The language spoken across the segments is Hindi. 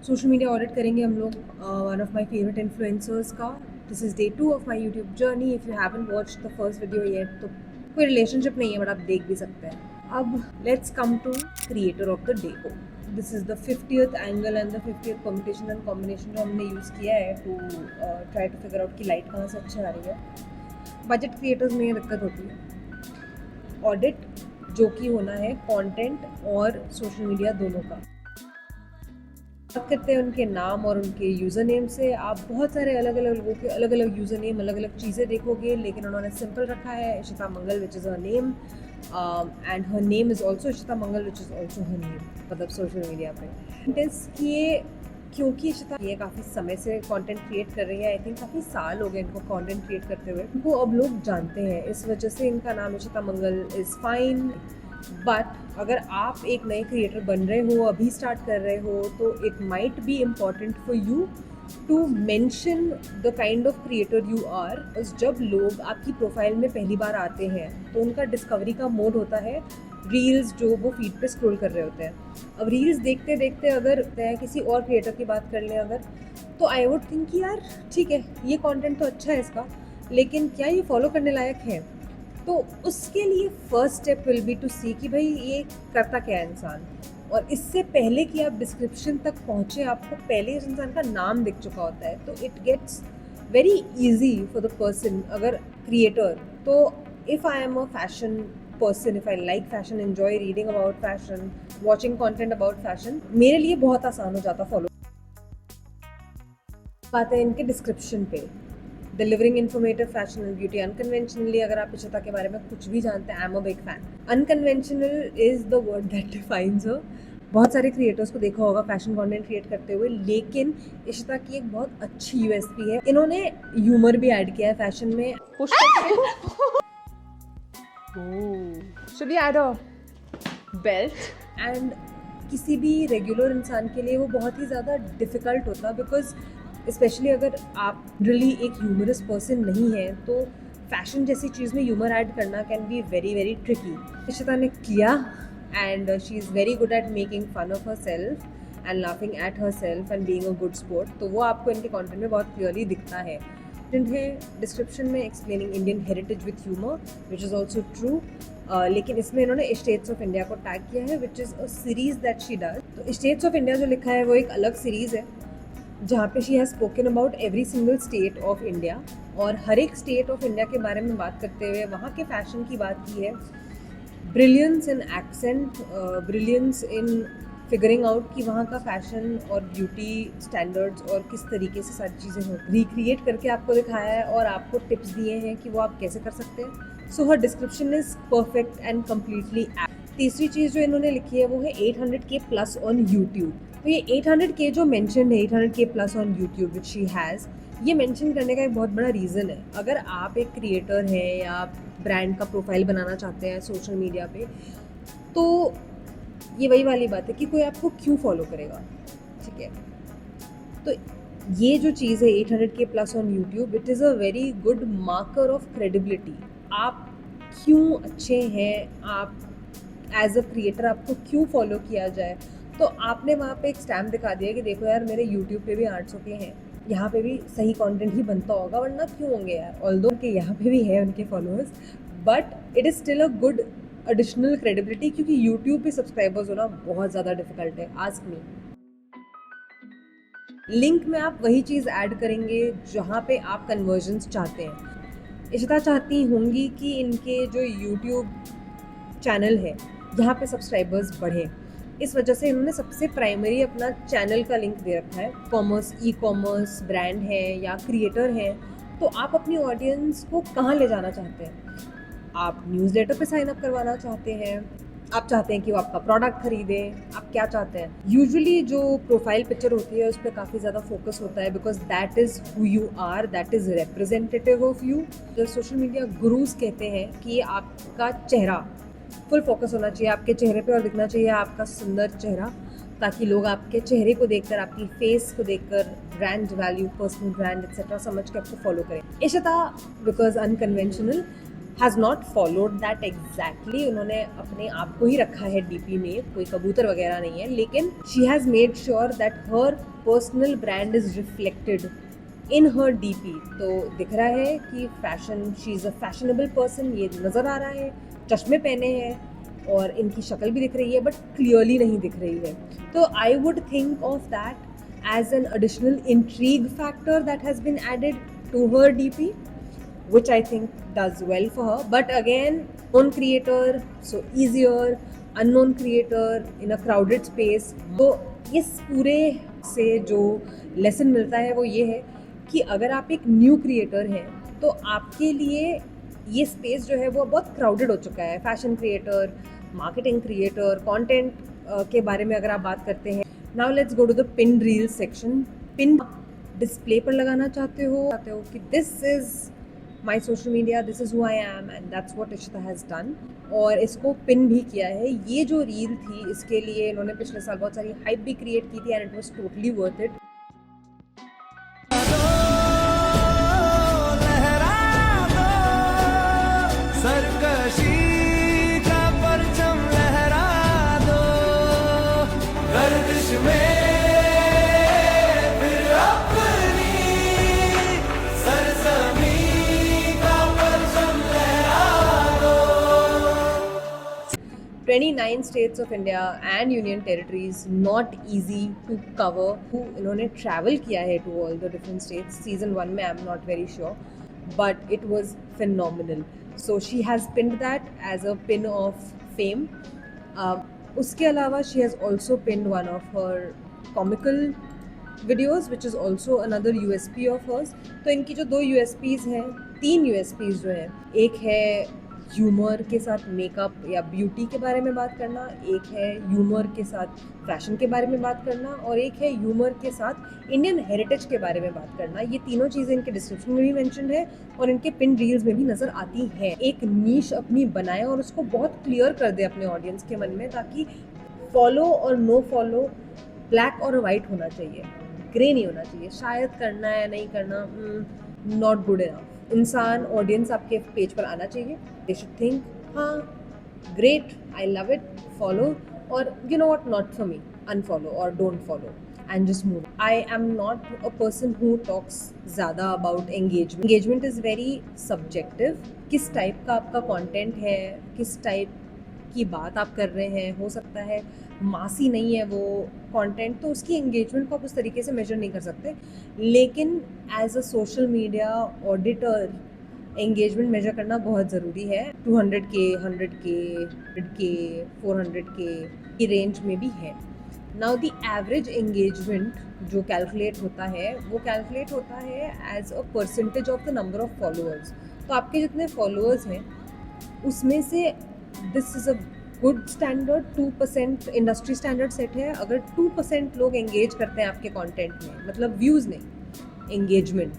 सोशल मीडिया ऑडिट करेंगे हम लोग one of my favourite influencers का. This is day 2 of my YouTube journey. If you haven't watched the first video yet तो कोई रिलेशनशिप नहीं है बट आप देख भी सकते हैं. अब let's come to creator of the day. This is the 50th angle and the 50th combination and combination जो हमने यूज़ किया है to try to figure out कि लाइट कहाँ से अच्छी आ रही है. बजट क्रिएटर्स में ये दिक्कत होती है. ऑडिट जो कि होना है कंटेंट और सोशल मीडिया दोनों का. बात करते हैं उनके नाम और उनके यूज़र नेम से. आप बहुत सारे अलग अलग लोगों के अलग अलग यूज़र नेम अलग अलग चीज़ें देखोगे, लेकिन उन्होंने सिंपल रखा है Ishita Mangal which is her name and her name is also Ishita Mangal which is also her name. मतलब सोशल मीडिया पे टेस्ट किए क्योंकि इशिता ये काफ़ी समय से कंटेंट क्रिएट कर रही है. आई थिंक काफ़ी साल हो गए इनको कंटेंट क्रिएट करते हुए. इनको अब लोग जानते हैं, इस वजह से इनका नाम इशिता मंगल इज़ फाइन. बट अगर आप एक नए क्रिएटर बन रहे हो, अभी स्टार्ट कर रहे हो, तो it might be important for you to mention the kind of creator you are. जब लोग आपकी प्रोफाइल में पहली बार आते हैं तो उनका डिस्कवरी का मोड होता है रील्स जो वो फीड पे स्क्रॉल कर रहे होते हैं. अब रील्स देखते देखते अगर किसी और क्रिएटर की बात कर लें अगर, तो आई वुड थिंक कि यार ठीक है ये कंटेंट तो अच्छा है इसका, लेकिन क्या ये फॉलो करने लायक है. तो उसके लिए first step will be to see कि भाई ये करता क्या है इंसान. और इससे पहले कि आप डिस्क्रिप्शन तक पहुँचे आपको पहले इस इंसान का नाम दिख चुका होता है. तो it gets very easy for the person अगर क्रिएटर. तो if I am a fashion person, if I like fashion, enjoy reading about fashion, watching content about fashion, मेरे लिए बहुत आसान हो जाता फॉलो. बात है इनके डिस्क्रिप्शन पे, delivering informative fashion and beauty unconventionally. अगर आप इशिता के बारे में कुछ भी जानते हैं, I am a big fan. Unconventional is the word that defines her. बहुत सारे क्रिएटर्स को देखा होगा फैशन कंटेंट क्रिएट करते हुए, लेकिन इशिता की एक बहुत अच्छी यूएसपी है, इन्होंने ह्यूमर भी ऐड किया है फैशन में. Should we add a belt? And किसी भी रेगुलर इंसान के लिए वो बहुत ही ज़्यादा डिफ़िकल्ट होता, बिकॉज स्पेशली अगर आप रियली एक ह्यूमरस पर्सन नहीं है तो फैशन जैसी चीज़ में ह्यूमर ऐड करना can be very very tricky. Ishita ने किया and she is very good at making fun of herself and laughing at herself and being a good sport. तो वो आपको इनके कंटेंट में बहुत क्लियरली दिखता है. है डिस्क्रिप्शन में explaining Indian heritage with humour which is also true. लेकिन इसमें इन्होंने स्टेट्स ऑफ इंडिया को टैग किया है which is a series that she does. तो स्टेट्स ऑफ इंडिया जो लिखा है वो एक अलग सीरीज़ है जहाँ पे she has spoken about every single state of India, और हर एक स्टेट ऑफ इंडिया के बारे में बात करते हुए वहाँ के फैशन की बात की है. ब्रिलियंस इन एक्सेंट, ब्रिलियंस इन फिगरिंग आउट कि वहाँ का फैशन और ब्यूटी स्टैंडर्ड्स और किस तरीके से सारी चीज़ें हो रिक्रिएट करके आपको दिखाया है और आपको टिप्स दिए हैं कि वो आप कैसे कर सकते हैं. So her description is perfect and completely. तीसरी चीज़ जो इन्होंने लिखी है वो है 800K प्लस ऑन यूट्यूब. तो ये 800K जो मेंशन है, 800K plus on YouTube which she has, ये मेंशन करने का एक बहुत बड़ा रीज़न है. अगर आप एक क्रिएटर हैं या आप ब्रांड का प्रोफाइल बनाना चाहते हैं सोशल मीडिया पे, तो ये वही वाली बात है कि कोई आपको क्यों फॉलो करेगा. ठीक है, तो ये जो चीज़ है 800K plus on YouTube, it is a very good marker of credibility. आप क्यों अच्छे हैं, आप एज अ क्रिएटर आपको क्यों फॉलो किया जाए. तो आपने वहाँ पे एक स्टैम्प दिखा दिया कि देखो यार मेरे यूट्यूब पे भी 800K हैं, यहाँ पे भी सही कंटेंट ही बनता होगा वरना क्यों होंगे यार. ऑल्दो कि यहाँ पे भी है उनके followers, but it is still a good additional credibility, क्योंकि यूट्यूब पे सब्सक्राइबर्स होना बहुत ज़्यादा डिफिकल्ट है. Ask me. लिंक में आप वही चीज़ ऐड करेंगे जहाँ पे आप कन्वर्जन्स चाहते हैं. इशिता चाहती होंगी कि इनके जो यूट्यूब चैनल है यहाँ पे सब्सक्राइबर्स बढ़े. इस वजह से इन्होंने सबसे प्राइमरी अपना चैनल का लिंक दे रखा है. कॉमर्स, ई कॉमर्स ब्रांड है या क्रिएटर है, तो आप अपनी ऑडियंस को कहाँ ले जाना चाहते हैं. आप न्यूज़लेटर पे साइन अप करवाना चाहते हैं, आप चाहते हैं कि वो आपका प्रोडक्ट खरीदें, आप क्या चाहते हैं. यूजुअली जो प्रोफाइल पिक्चर होती है उस पर काफ़ी ज़्यादा फोकस होता है because that is who you are, that is representative of you. जो सोशल मीडिया गुरुज कहते हैं कि आपका चेहरा फुल फोकस होना चाहिए आपके चेहरे पे और दिखना चाहिए आपका सुंदर चेहरा, ताकि लोग आपके चेहरे को देखकर, आपकी फेस को देखकर brand value, personal brand etcetera समझ के आपको फॉलो करें. Ishita because unconventional has not followed that exactly, उन्होंने अपने आप को ही रखा है डीपी में, कोई कबूतर वगैरह नहीं है, लेकिन she has made sure that her personal brand is reflected in her DP. तो दिख रहा है कि fashion, she is a fashionable person, ये नज़र आ रहा है, चश्मे पहने हैं और इनकी शक्ल भी दिख रही है बट क्लियरली नहीं दिख रही है। तो I would think of that as an additional intrigue factor that has been added to her DP, which I think does well for her. But again, known creator, so easier, unknown creator in a crowded space. तो इस पूरे से जो लेसन मिलता है वो ये है कि अगर आप एक न्यू क्रिएटर हैं तो आपके लिए ये स्पेस जो है वो बहुत क्राउडेड हो चुका है। Fashion creator, marketing creator, content के बारे में अगर आप बात करते हैं। Now let's go to the pin reel section. Pin display पर लगाना चाहते हो कि this is my social media, this is who I am, and that's what Ishita has done, और इसको पिन भी किया है। ये जो रील थी इसके लिए इन्होंने पिछले साल बहुत सारी हाइप भी क्रिएट की थी and it was totally worth it. "29 states of India and Union Territories, not easy to cover." इन्होंने travel किया है to all the different states. Season 1 में I'm not very sure, but it was phenomenal. So she has pinned that as a pin of fame. उसके अलावा she has also pinned one of her comical videos, which is also another USP of hers. तो इनकी जो 2 USPs हैं, 3 USPs जो हैं, एक है ह्यूमर के साथ मेकअप या ब्यूटी के बारे में बात करना, एक है ह्यूमर के साथ फैशन के बारे में बात करना, और एक है ह्यूमर के साथ इंडियन हेरिटेज के बारे में बात करना। ये तीनों चीज़ें इनके डिस्क्रिप्शन में भी मेंशन्ड है और इनके पिन रील्स में भी नज़र आती हैं। एक नीश अपनी बनाए और उसको बहुत क्लियर कर दे अपने ऑडियंस के मन में, ताकि फॉलो और नो फॉलो ब्लैक और वाइट होना चाहिए, ग्रे नहीं होना चाहिए। शायद करना है नहीं करना, नॉट गुड इनफ। इंसान, ऑडियंस आपके पेज पर आना चाहिए, दे शुड थिंक हाँ great, I love it, follow, और you know what, not for me, unfollow और don't follow and just move. I am not a person who talks ज़्यादा about engagement. Engagement is very subjective. किस टाइप का आपका कॉन्टेंट है, किस टाइप की बात आप कर रहे हैं, हो सकता है मासी नहीं है वो कंटेंट, तो उसकी एंगेजमेंट को आप उस तरीके से मेजर नहीं कर सकते। लेकिन as a social media auditor engagement measure करना बहुत ज़रूरी है। 200K, 100K, 100K, 400K की रेंज में भी है। नाउ द एवरेज एंगेजमेंट जो कैलकुलेट होता है वो कैलकुलेट होता है as a percentage of the number of followers. तो आपके जितने फॉलोअर्स हैं उसमें से this is a good standard, 2% industry standard set है। अगर 2% लोग एंगेज करते हैं आपके कंटेंट में, मतलब व्यूज़ नहीं, engagement.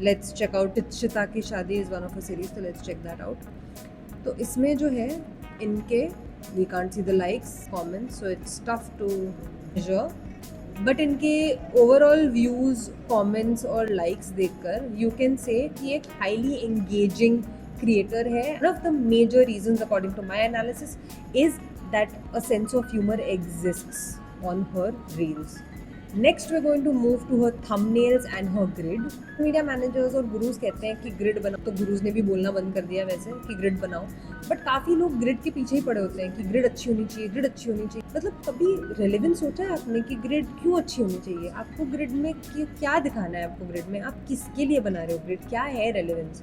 Let's check out Ishita की शादी is one of a series, तो लेट्स चेक दैट आउट। तो इसमें जो है इनके, we can't see the likes, comments, so it's tough to measure, but इनके ओवरऑल व्यूज़, कमेंट्स और लाइक्स देखकर यू कैन से कि एक हाईली एंगेजिंग creator है। One of the major reasons according to my analysis is that a sense of humor exists on her reels. Next we're going to move to her thumbnails and her grid. Media managers और गुरुज कहते हैं कि ग्रिड बनाओ, तो गुरुज ने भी बोलना बंद कर दिया वैसे कि ग्रिड बनाओ, बट काफ़ी लोग ग्रिड के पीछे ही पड़े होते हैं कि ग्रिड अच्छी होनी चाहिए, ग्रिड अच्छी होनी चाहिए। मतलब कभी रेलेवेंस सोचा है आपने कि ग्रिड क्यों अच्छी होनी चाहिए? आपको ग्रिड में क्या दिखाना है? आपको ग्रिड में आप किसके लिए बना रहे हो ग्रिड? क्या है रेलेवेंस?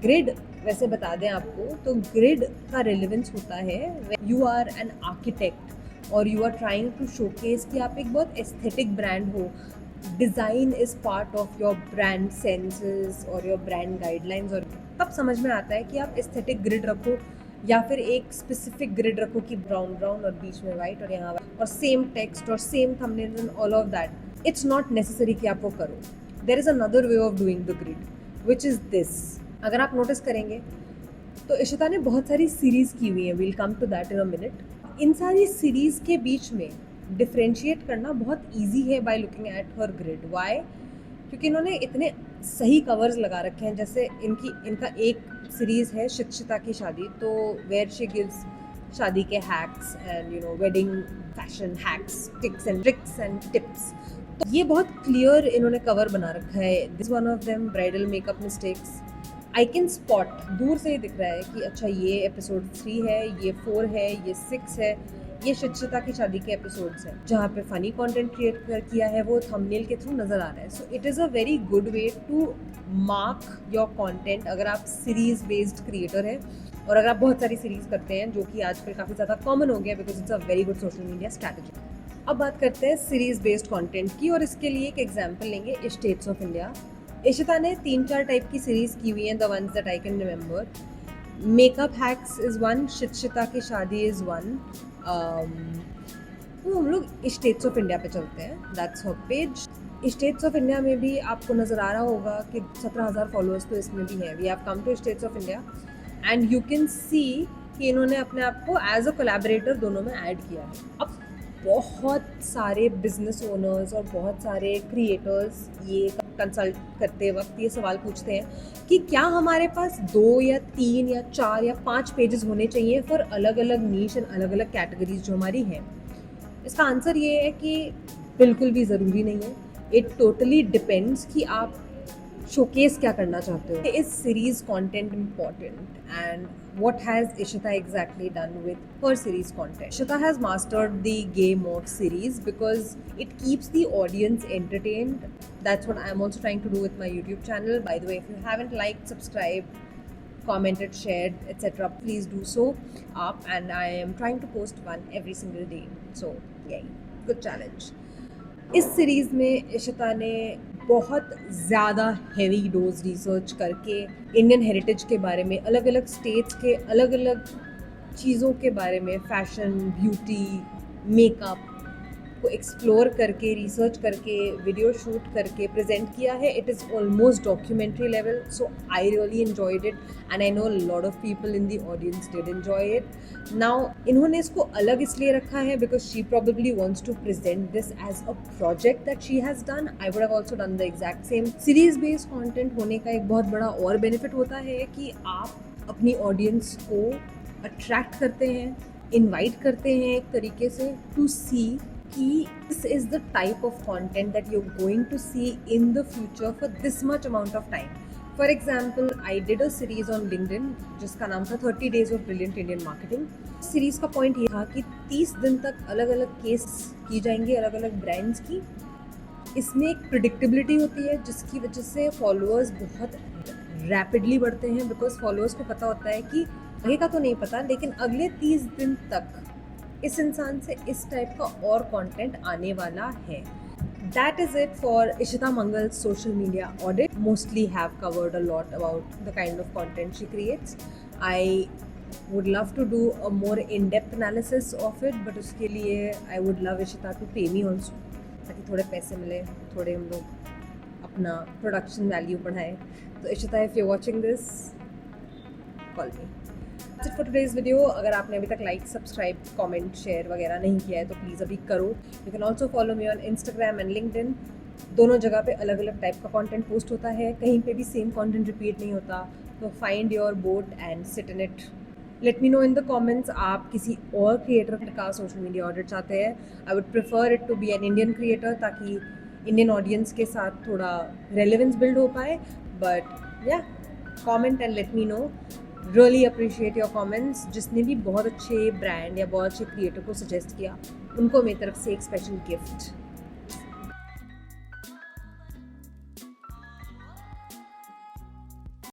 ग्रिड वैसे बता दें आपको, तो ग्रिड का रेलेवेंस होता है यू आर एन आर्किटेक्ट और you are trying to showcase कि आप एक बहुत एस्थेटिक ब्रांड हो। Design is part of your brand senses और योर ब्रांड गाइडलाइंस, और तब समझ में आता है कि आप एस्थेटिक ग्रिड रखो या फिर एक स्पेसिफिक ग्रिड रखो कि ब्राउन ब्राउन और बीच में वाइट और यहाँ और सेम टेक्स्ट और same thumbnail and all of that. It's not necessary कि आप वो करो। There is another way of doing the grid which is this. अगर आप नोटिस करेंगे तो इशिता ने बहुत सारी सीरीज़ की हुई है, we'll come to that in a minute. इन सारी सीरीज़ के बीच में डिफ्रेंशिएट करना बहुत इजी है by looking at her grid. Why? क्योंकि इन्होंने इतने सही कवर्स लगा रखे हैं। जैसे इनका एक सीरीज़ है शिक्षिता की शादी, तो वेयर शी गिव्स शादी के hacks and wedding fashion hacks, ticks and tricks and tips. तो ये बहुत क्लियर इन्होंने कवर बना रखा है। This one of them, bridal makeup mistakes. I can spot, दूर से ही दिख रहा है कि अच्छा ये एपिसोड 3 है, ये 4 है, ये 6 है, ये शिक्षिता की शादी के एपिसोड्स हैं। जहाँ पे फनी कंटेंट क्रिएट किया है वो थंबनेल के थ्रू नज़र आ रहा है। So it is a very good way to mark your content अगर आप सीरीज़ बेस्ड क्रिएटर हैं, और अगर आप बहुत सारी सीरीज़ करते हैं, जो कि आजकल काफ़ी ज़्यादा कॉमन हो गया because it's a very good social media strategy. अब बात करते हैं सीरीज़ बेस्ड कंटेंट की, और इसके लिए एक एग्जांपल लेंगे स्टेट्स ऑफ इंडिया। इशिता ने 3-4 टाइप की सीरीज़ की हुई हैं, the ones that I can remember. Makeup hacks is one, Shikshita की शादी इज़ वन। तो हम लोग स्टेट्स ऑफ इंडिया पे चलते हैं, that's her page. States of India में भी आपको नज़र आ रहा होगा कि 17,000 फॉलोअर्स तो इसमें भी हैं। We have come to states of India and you can see कि इन्होंने अपने आप को एज अ कोलैबोरेटर दोनों में ऐड किया है। अब बहुत सारे बिजनेस ओनर्स और बहुत सारे क्रिएटर्स ये कंसल्ट करते वक्त ये सवाल पूछते हैं कि क्या हमारे पास 2 या 3 या 4 या 5 पेजेस होने चाहिए फॉर अलग अलग नीश एंड अलग अलग कैटेगरीज जो हमारी हैं। इसका आंसर ये है कि बिल्कुल भी ज़रूरी नहीं है। इट टोटली डिपेंड्स कि आप शोकेस क्या करना चाहते हो। Is series content important and what has Ishita exactly done with her series content? Ishita has mastered the game of series because it keeps the audience entertained. That's what I'm also trying to do with my YouTube channel. By the way, if you haven't liked, subscribed, commented, shared, etc., please do so up, and I am trying to post one every single day. So yay, good challenge. इस सीरीज़ में इशिता ने बहुत ज़्यादा हेवी डोज रिसर्च करके इंडियन हेरिटेज के बारे में, अलग अलग स्टेट्स के अलग अलग चीज़ों के बारे में, फैशन, ब्यूटी, मेकअप को एक्सप्लोर करके, रिसर्च करके, वीडियो शूट करके प्रेजेंट किया है। It is almost documentary level, so I really enjoyed it and I know lot of people in the audience did enjoy it. Now इन्होंने इसको अलग इसलिए रखा है because she probably wants to present this as a project that she has done. I would have also done the exact same. Series based content होने का एक बहुत बड़ा और बेनिफिट होता है कि आप अपनी ऑडियंस को अट्रैक्ट करते हैं, इन्वाइट करते हैं एक तरीके से टू सी कि this is the type of content that you're going to see in the future for this much amount of time. For example, I did a series on LinkedIn जिसका नाम था 30 Days of Brilliant Indian Marketing. Series का पॉइंट ये था कि 30 दिन तक अलग अलग केस की जाएंगी अलग अलग ब्रांड्स की। इसमें एक प्रिडिक्टेबिलिटी होती है जिसकी वजह से फॉलोअर्स बहुत रैपिडली बढ़ते हैं, बिकॉज फॉलोअर्स को पता होता है कि आगे का तो नहीं पता लेकिन अगले 30 दिन तक इस इंसान से इस टाइप का और कंटेंट आने वाला है। That is it for Ishita Mangal's social media audit. Mostly have covered a lot about the kind of content she creates. I would love to do a more in-depth analysis of it, but उसके लिए I would love Ishita to pay me also, ताकि थोड़े पैसे मिले, थोड़े हम लोग अपना production value बढ़ाएं। तो Ishita, if you're watching this, call me. That's it for today's video. अगर आपने अभी तक लाइक, सब्सक्राइब, कमेंट, शेयर वगैरह नहीं किया है तो प्लीज़ अभी करो। You can also follow me on Instagram and LinkedIn. दोनों जगह पे अलग अलग टाइप का कंटेंट पोस्ट होता है, कहीं पे भी सेम कंटेंट रिपीट नहीं होता। तो find your boat and sit in it. Late me no in the comments आप किसी और क्रिएटर का सोशल मीडिया ऑडिट चाहते हैं। I would prefer it to be an Indian creator ताकि इंडियन ऑडियंस के साथ थोड़ा रेलेवेंस बिल्ड हो पाए। But yeah comment and let me know. Really appreciate your comments. जिसने भी बहुत अच्छे ब्रांड या बहुत अच्छे क्रिएटर को सजेस्ट किया उनको मेरी तरफ से एक स्पेशल गिफ्ट।